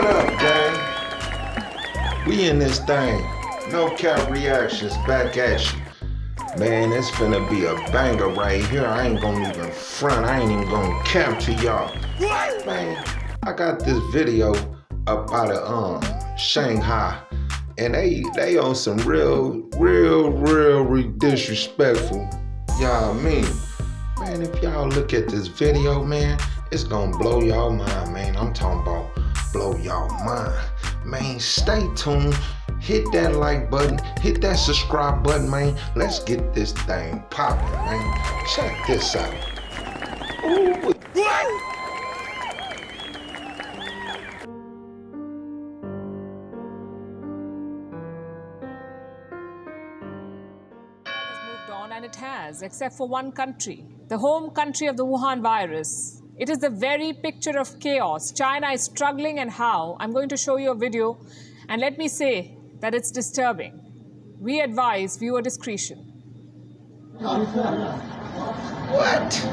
What up, gang? We in this thing. No cap reactions back at you. Man, it's finna be a banger right here. I ain't gonna even front. I ain't even gonna cap to y'all. Man, I got this video up out of Shanghai. And they on some real disrespectful. Y'all mean. Man, if y'all look at this video, man, it's gonna blow y'all mind, man. I'm talking about blow y'all mind. Man, stay tuned. Hit that like button. Hit that subscribe button, man. Let's get this thing popping, man. Check this out. Ooh. And it has, except for one country, the home country of the Wuhan virus. It is the very picture of chaos. China is struggling, and how? I'm going to show you a video, and let me say that it's disturbing. We advise viewer discretion. What?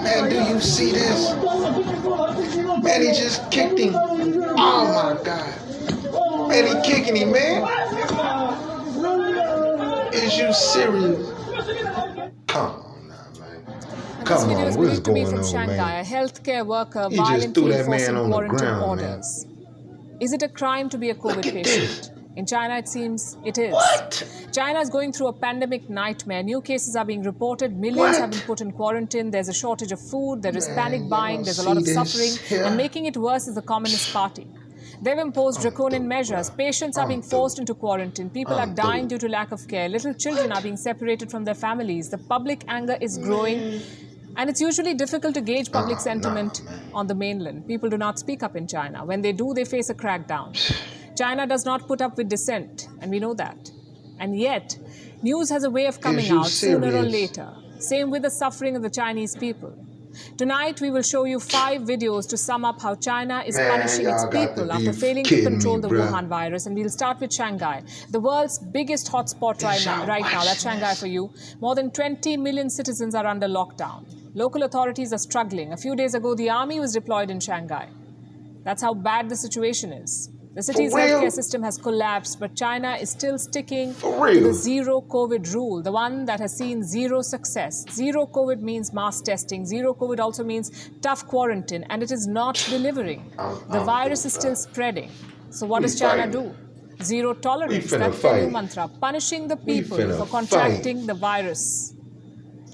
Man, do you see this? Man, he just kicked him. Oh my God. Man, he kicking him, man. Is you serious? Come on now, man. Come on, what's going on, Shanghai, man? A healthcare worker He just threw that man on the ground, orders. Is it a crime to be a COVID patient? This. In China, it seems it is. What? China is going through a pandemic nightmare. New cases are being reported. Millions have been put in quarantine. There's a shortage of food. There is panic buying. There's a lot of suffering. And making it worse is the Communist Party. They've imposed draconian measures. Patients are being forced into quarantine. People are dying due to lack of care. Little children are being separated from their families. The public anger is growing. And it's usually difficult to gauge public sentiment on the mainland. People do not speak up in China. When they do, they face a crackdown. China does not put up with dissent, and we know that. And yet, news has a way of coming out sooner or later. Same with the suffering of the Chinese people. Tonight, we will show you 5 videos to sum up how China is punishing its people after failing to control the Wuhan virus. And we'll start with Shanghai, the world's biggest hotspot right now. That's Shanghai for you. More than 20 million citizens are under lockdown. Local authorities are struggling. A few days ago, the army was deployed in Shanghai. That's how bad the situation is. The city's healthcare system has collapsed, but China is still sticking to the zero COVID rule, the one that has seen zero success. Zero COVID means mass testing. Zero COVID also means tough quarantine, and it is not delivering. The virus is still spreading. So what does China do? Zero tolerance. That's the new mantra. Punishing the people for contracting the virus.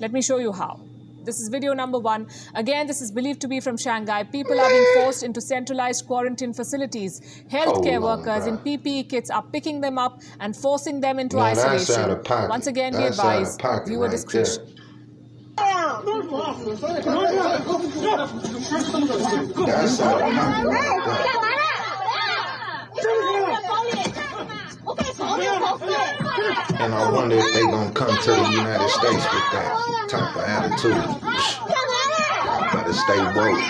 Let me show you how. This is video number 1. Again, this is believed to be from Shanghai. People are being forced into centralized quarantine facilities. Healthcare workers in PPE kits are picking them up and forcing them into isolation. Once again, we advise viewer discretion. That's out of And I wonder if they gonna come to the United States with that type of attitude. Y'all better stay woke.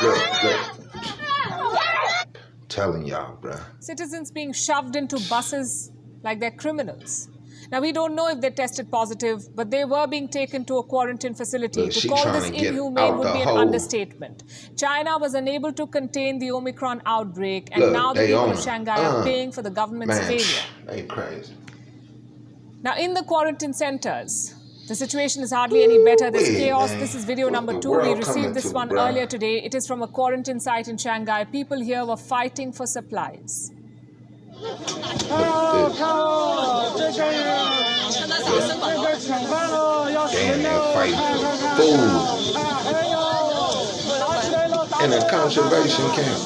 Look. Telling y'all, bruh. Citizens being shoved into buses like they're criminals. Now, we don't know if they tested positive, but they were being taken to a quarantine facility. To call this inhumane would be an understatement. China was unable to contain the Omicron outbreak, and now the people of Shanghai are paying for the government's failure. They crazy. Now, in the quarantine centers, the situation is hardly any better. There's chaos. This is video number 2. We received this one earlier today. It is from a quarantine site in Shanghai. People here were fighting for supplies. Damn, they're fighting for food in a conservation camp.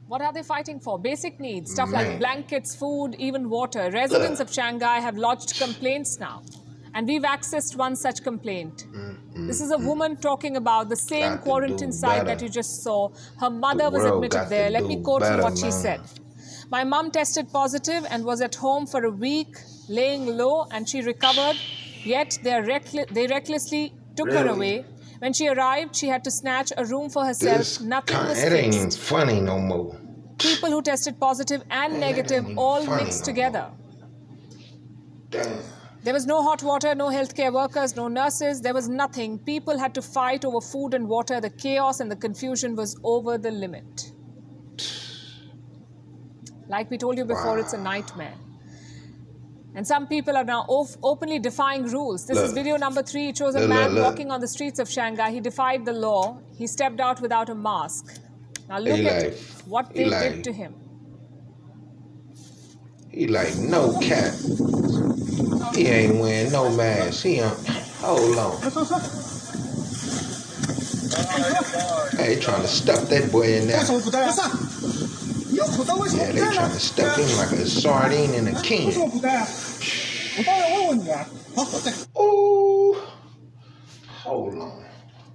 What are they fighting for? Basic needs, stuff like blankets, food, even water. Residents of Shanghai have lodged complaints now. And we've accessed one such complaint. This is a woman talking about the same quarantine site that you just saw. Her mother was admitted there. Let me quote from what she said. My mom tested positive and was at home for a week, laying low, and she recovered. Yet they recklessly took her away. When she arrived, she had to snatch a room for herself. Nothing was fixed. It ain't even funny no more. People who tested positive and negative all mixed together. Damn. There was no hot water, no healthcare workers, no nurses. There was nothing. People had to fight over food and water. The chaos and the confusion was over the limit. Like we told you before, it's a nightmare. And some people are now openly defying rules. This is video number 3. It shows a man walking on the streets of Shanghai. He defied the law. He stepped out without a mask. Now look at what they did to him. He like, no cap. He ain't wearing no mask. Hold on. Hey, trying to stuff that boy in there. Yeah, they trying to stuff him like a sardine in a can. Oh, hold on.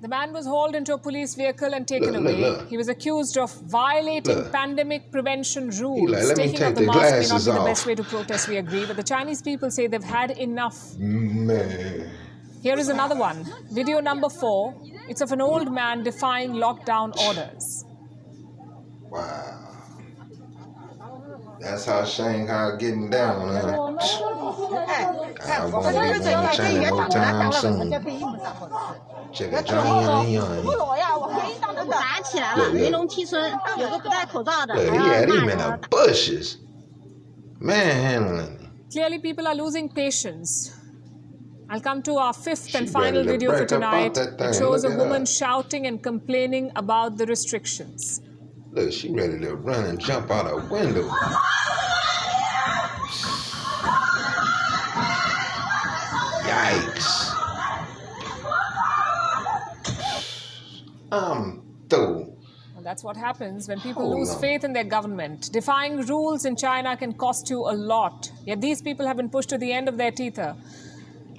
The man was hauled into a police vehicle and taken away. He was accused of violating pandemic prevention rules. Taking off the mask may not be the best way to protest, we agree, but the Chinese people say they've had enough. Man. Here is another one. Video number 4. It's of an old man defying lockdown orders. Wow. That's how Shanghai getting down, huh? I won't be going to China no time soon. Check it, Johnny. Look, he had him in the bushes. Manhandling. Clearly, people are losing patience. I'll come to our 5th and final video for tonight. It shows a woman shouting and complaining about the restrictions. Look, she ready to run and jump out a window. Yikes. I'm through. Well, that's what happens when people lose faith in their government. Defying rules in China can cost you a lot. Yet these people have been pushed to the end of their tether.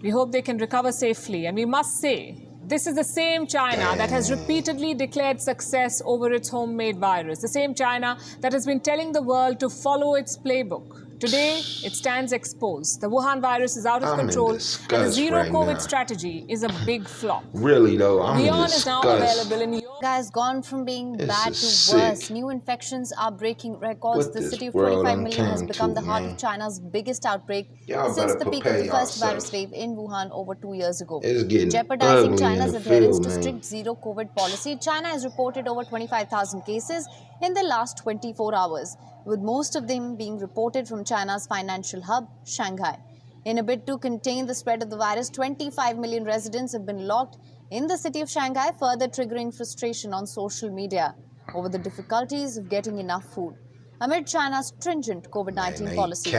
We hope they can recover safely. And we must say, this is the same China that has repeatedly declared success over its homemade virus. The same China that has been telling the world to follow its playbook. Today, it stands exposed. The Wuhan virus is out of control, and the zero-COVID strategy is a big flop. Really, though, I'm Beyond is now available in Europe. Has gone from being bad to worse. New infections are breaking records. The city of 25 million has become the heart of China's biggest outbreak since the peak of the first virus wave in Wuhan over 2 years ago. Jeopardizing China's adherence to strict zero-COVID policy, China has reported over 25,000 cases in the last 24 hours, with most of them being reported from China's financial hub, Shanghai. In a bid to contain the spread of the virus, 25 million residents have been locked in the city of Shanghai, further triggering frustration on social media over the difficulties of getting enough food amid China's stringent COVID-19 policy.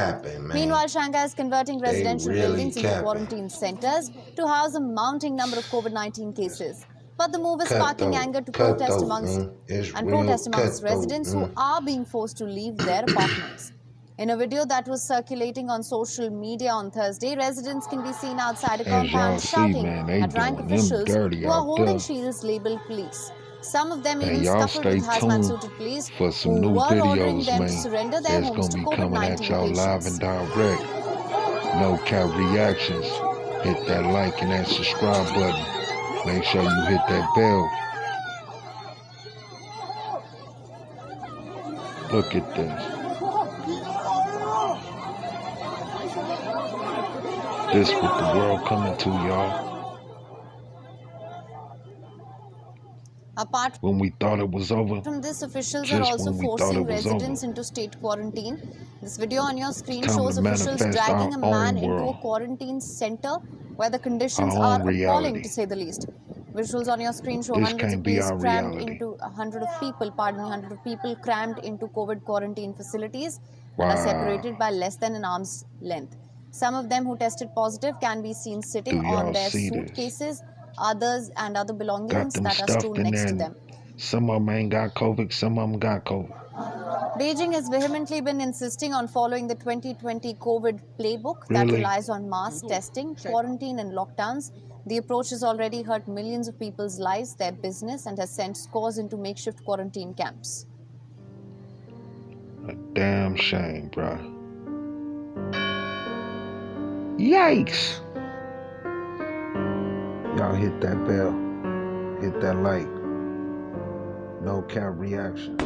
Meanwhile, Shanghai is converting residential buildings into quarantine centers to house a mounting number of COVID-19 cases. But the move is sparking anger to protest amongst residents who are being forced to leave their apartments. In a video that was circulating on social media on Thursday, residents can be seen outside a compound shouting at rank officials who are holding shields labeled police. Some of them even scuffled with hazmat-suited police who were ordering them to surrender their homes to COVID-19 patients. No cap reactions. Hit that like and that subscribe button. Make sure you hit that bell. Look at this. This what the world coming to, y'all. Apart when we thought it was over, from this, officials are also forcing residents into state quarantine. This video on your screen shows officials dragging a man into a quarantine center where the conditions are appalling, to say the least. Visuals on your screen show hundreds of people crammed into hundreds of people crammed into COVID quarantine facilities and are separated by less than an arm's length. Some of them who tested positive can be seen sitting on their suitcases, others and other belongings that are stored next to them. Some of them ain't got COVID, some of them got COVID. Beijing has vehemently been insisting on following the 2020 COVID playbook that relies on mass testing, quarantine and lockdowns. The approach has already hurt millions of people's lives, their business, and has sent scores into makeshift quarantine camps. A damn shame, bruh. Yikes! Y'all hit that bell, hit that like. No cap reaction.